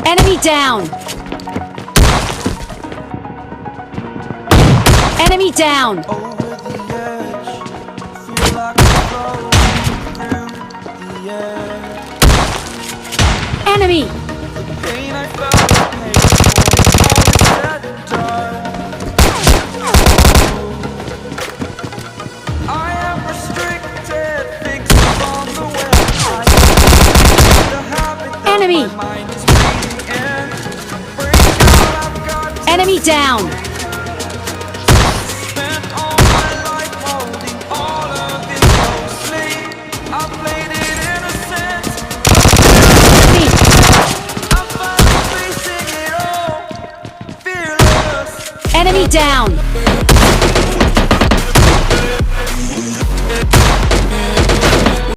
Enemy down! Enemy down! Over the edge, feel like I'm floating through the air. Enemy! The pain I felt is painful, all is said and done. I am restricted, fixed on the web. I can't the habit that Enemy! my mind is breathing in. Break out, I've got to Enemy down! spend all my life holding all of it closely. I played it innocent, Enemy! I'm finally facing it all, fearless. Enemy down!